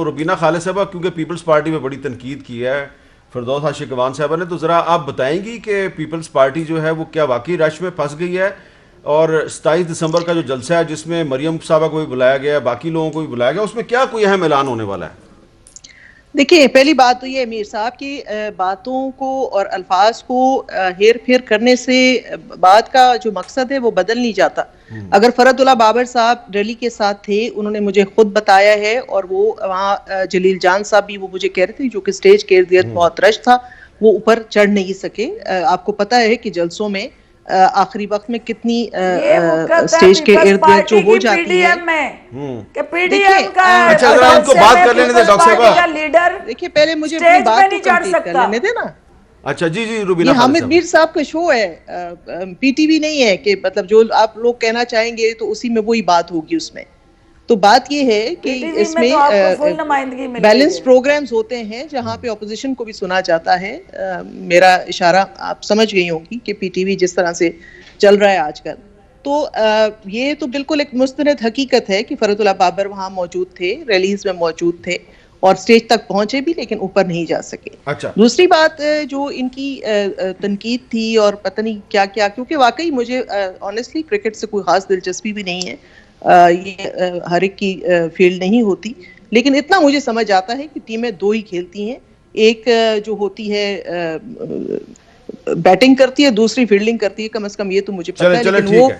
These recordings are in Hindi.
रुबीना खालिद साहबा, क्योंकि पीपल्स पार्टी में बड़ी तनकीद की है फिरदौस आशिक अवान साहबा ने, तो ज़रा आप बताएंगी कि पीपल्स पार्टी जो है वो क्या वाकई रश में फंस गई है? और 27 दिसंबर का जो जलसा है जिसमें मरियम साहबा को भी बुलाया गया है, बाकी लोगों को भी बुलाया गया, उसमें क्या कोई अहम ऐलान होने वाला है? देखिए, पहली बात तो ये मीर साहब की बातों को और अल्फाज को हेर फेर करने से बात का जो मकसद है वो बदल नहीं जाता। अगर फरदुल्लाह बाबर साहब रैली के साथ थे, उन्होंने मुझे खुद बताया है, और वो वहाँ जलील जान साहब भी वो मुझे कह रहे थे, जो कि स्टेज के इर्द गिर्द बहुत रश था, वो ऊपर चढ़ नहीं सके। आपको पता है कि जलसों में आखिरी वक्त में कितनी स्टेज के इर्द गिर्द जो हो जाती है। अच्छा, अगर आपको बात कर लेने दे डॉक्टर साहब, लीडर देखिए, पहले मुझे अपनी बात को कंप्लीट कर लेने देना। अच्छा जी जी, रुबीना हामिद मीर साहब का शो है, पीटीवी नहीं है कि मतलब जो आप लोग कहना चाहेंगे तो उसी में वही बात होगी उसमें। तो बात ये है कि इसमें बैलेंस प्रोग्राम्स होते हैं जहां पे ऑपोजिशन को भी सुना जाता है। मेरा इशारा आप समझ गई होंगी कि पीटीवी जिस तरह से चल रहा है आजकल, तो ये तो बिल्कुल एक मुस्तनद हकीकत है कि फरदुल्लाह बाबर वहां मौजूद थे, रैलीज में मौजूद थे और स्टेज तक पहुंचे भी, लेकिन ऊपर नहीं जा सके। अच्छा। दूसरी बात जो इनकी तनकीद थी और पता नहीं क्या क्या, क्योंकि वाकई मुझे ऑनेस्टली क्रिकेट से कोई खास दिलचस्पी भी नहीं है, ये हर एक की फील्ड नहीं होती, लेकिन इतना मुझे समझ आता है कि टीमें दो ही खेलती हैं। एक जो होती है बैटिंग करती है, दूसरी फील्डिंग करती है, कम से कम ये तो मुझे पता है। लेकिन वो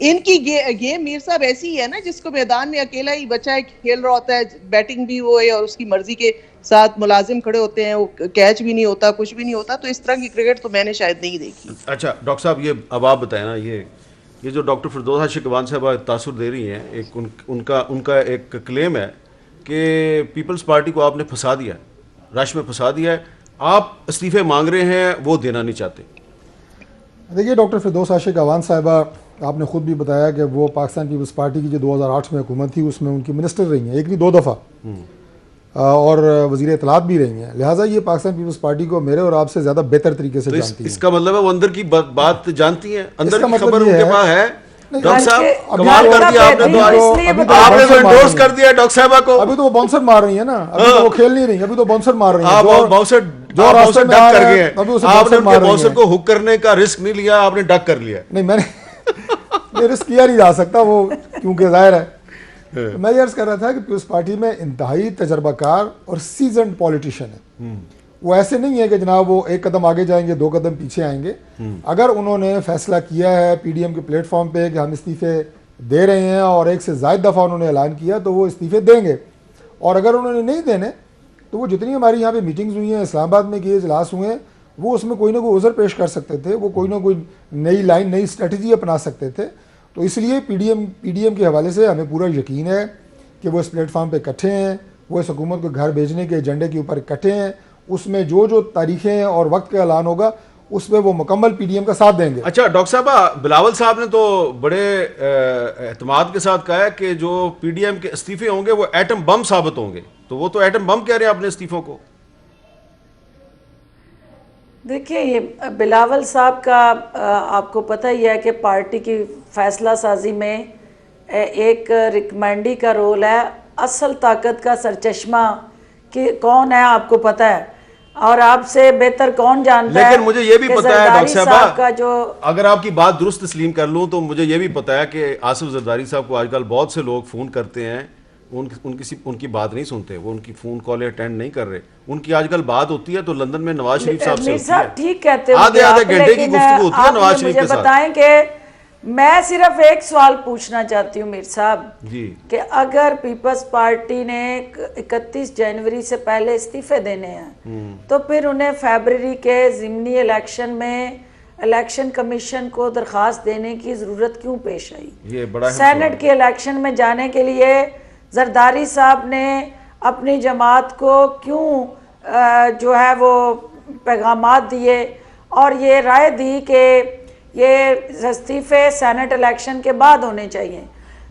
इनकी गेम मीर साहब ऐसी है ना, जिसको मैदान में अकेला ही बच्चा है, खेल रहा होता है, बैटिंग भी वो है और उसकी मर्जी के साथ मुलाजिम खड़े होते हैं, वो कैच भी नहीं होता, कुछ भी नहीं होता। तो इस तरह की क्रिकेट तो मैंने शायद नहीं देखी। अच्छा डॉक्टर साहब, ये अब आप बताएं ना, ये जो डॉक्टर फिरदौस आशिक अवान साहब तासुर दे रही हैं, एक उनका एक क्लेम है कि पीपल्स पार्टी को आपने फंसा दिया, रश में फंसा दिया है, आप इस्तीफे मांग रहे हैं, वो देना नहीं चाहते। देखिए, डॉक्टर फिरदौस आशिक अवान साहिबा, आपने खुद भी बताया कि वो पाकिस्तान पीपल्स पार्टी की जो 2008 में हुकूमत थी उसमें उनकी मिनिस्टर रही हैं, एक नहीं दो दफ़ा, और वज़ीर इत्तलात भी रही हैं। लिहाजा ये पाकिस्तान पीपल्स पार्टी को मेरे और आपसे ज़्यादा बेहतर तरीके से जानती हैं। इसका मतलब है वो अंदर की बात जानती हैं, अंदर की खबर उनके पास है। डॉक्टर साहब, कमाल कर दिया आपने, तो आपने तो एंडोर्स कर दिया डॉक्टर साहबा को। अभी तो वो बाउंसर मार रही है ना, अभी तो वो खेल नहीं रही, अभी तो बाउंसर मार रही है। बाउंसर डक कर गए हैं, आपने उनके बाउंसर को हुक करने का रिस्क नहीं लिया, आपने डक कर लिया। नहीं, मैंने रिस्क किया नहीं जा सकता वो, क्योंकि जाहिर है। मैं ये अर्ज कर रहा था कि पीपल्स पार्टी में इंतहाई तजर्बाकार और सीजन्ड पॉलिटिशियन है। वो ऐसे नहीं है कि जनाब वो एक कदम आगे जाएंगे, दो कदम पीछे आएंगे। अगर उन्होंने फैसला किया है पीडीएम के प्लेटफॉर्म पे कि हम इस्तीफे दे रहे हैं, और एक से ज़ायद दफ़ा उन्होंने ऐलान किया, तो वो इस्तीफे देंगे। और अगर उन्होंने नहीं देने, तो वो जितनी हमारी यहाँ पे मीटिंग्स हुई हैं, इस्लामाबाद में किए इजलास हुए हैं, वो उसमें कोई ना कोई उज़र पेश कर सकते थे, वो कोई ना कोई नई लाइन, नई स्ट्रेटजी अपना सकते थे। तो इसलिए पीडीएम के हवाले से हमें पूरा यकीन है कि वो इस प्लेटफॉर्म पे इकट्ठे हैं, वो इस हुकूमत को घर भेजने के एजेंडे के ऊपर इकट्ठे हैं। उसमें जो तारीखें और वक्त का ऐलान होगा, उसमें वो मुकम्मल पीडीएम का साथ देंगे। अच्छा डॉक्टर साहब, बिलावल साहब ने तो बड़े एतमाद के साथ कहा है कि जो पीडीएम के इस्तीफे होंगे वो एटम बम साबित होंगे, तो वो तो एटम बम कह रहे हैं अपने इस्तीफों को। देखिए, ये बिलावल साहब का आपको पता ही है कि पार्टी की फैसला साजी में एक रिकमेंडी का रोल है। असल ताकत का सरचश्मा कि कौन है आपको पता है, और आपसे बेहतर कौन जानता है। लेकिन मुझे ये भी पता है डॉक्टर साहब का, जो अगर आपकी बात दुरुस्त तस्लीम कर लूँ, तो मुझे ये भी पता है कि आसिफ जरदारी साहब को आजकल बहुत से लोग फ़ोन करते हैं, उनकी बात नहीं सुनते, वो उनकी फ़ोन कॉल अटेंड नहीं कर रहे। उनकी आजकल बात होती है तो लंदन में नवाज शरीफ साहब से होती है, ठीक कहते हो, आधे घंटे की गुफ्तगू होती है नवाज शरीफ के साथ। बताएं कि मैं सिर्फ एक सवाल पूछना चाहती हूँ मीर साहब जी, कि अगर पीपल्स पार्टी ने 31 जनवरी से पहले इस्तीफे देने हैं, तो फिर उन्हें फरवरी के ज़िमनी इलेक्शन में इलेक्शन कमीशन को दरख्वास्त देने की ज़रूरत क्यों पेश आई? ये बड़ा सेनेट के इलेक्शन में जाने के लिए जरदारी साहब ने अपनी जमात को क्यों जो है वो पैगामात दिए और ये राय दी कि ये इस्तीफे सेनेट इलेक्शन के बाद होने चाहिए?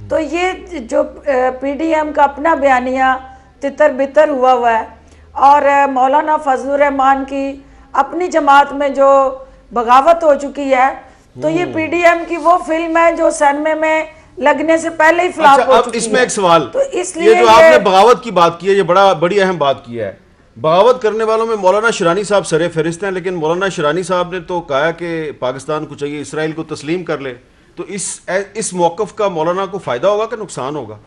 तो ये जो पीडीएम का अपना बयानिया तितर बितर हुआ है, और मौलाना फजलुर रहमान की अपनी जमात में जो बगावत हो चुकी है, तो ये पीडीएम की वो फिल्म है जो सिनेमा में लगने से पहले ही फ्लॉप अच्छा, हो अब चुकी इसमें है। एक सवाल, तो इसलिए ये जो आपने बगावत की बात की है, ये बड़ी अहम बात की है। बगावत करने वालों में मौलाना शिरानी साहब सरे फहरिस्त हैं, लेकिन मौलाना शिरानी साहब ने तो कहा कि पाकिस्तान को चाहिए इसराइल को तस्लीम कर ले। तो इस मौकफ का मौलाना को फायदा होगा कि नुकसान होगा?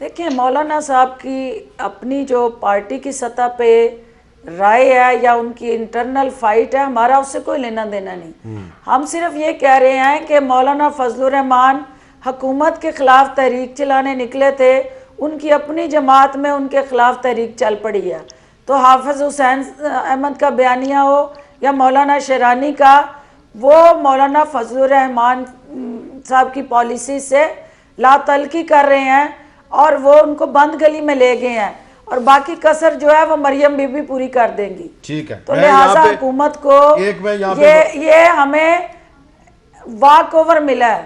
देखिए, मौलाना साहब की अपनी जो पार्टी की सतह पे राय है या उनकी इंटरनल फाइट है, हमारा उससे कोई लेना देना नहीं। हम सिर्फ ये कह रहे हैं कि मौलाना फजलुर रहमान हुकूमत के खिलाफ तहरीक चलाने निकले थे, उनकी अपनी जमात में उनके खिलाफ तहरीक चल पड़ी है। तो हाफिज हुसैन अहमद का बयानिया हो या मौलाना शिरानी का, वो मौलाना फजलुर रहमान साहब की पॉलिसी से लातल्की कर रहे हैं और वो उनको बंद गली में ले गए हैं, और बाकी कसर जो है वो मरियम बीबी पूरी कर देंगी। ठीक है, तो लिहाजा हुकूमत को एक मैं यहाँ ये हमें वॉक ओवर मिला है।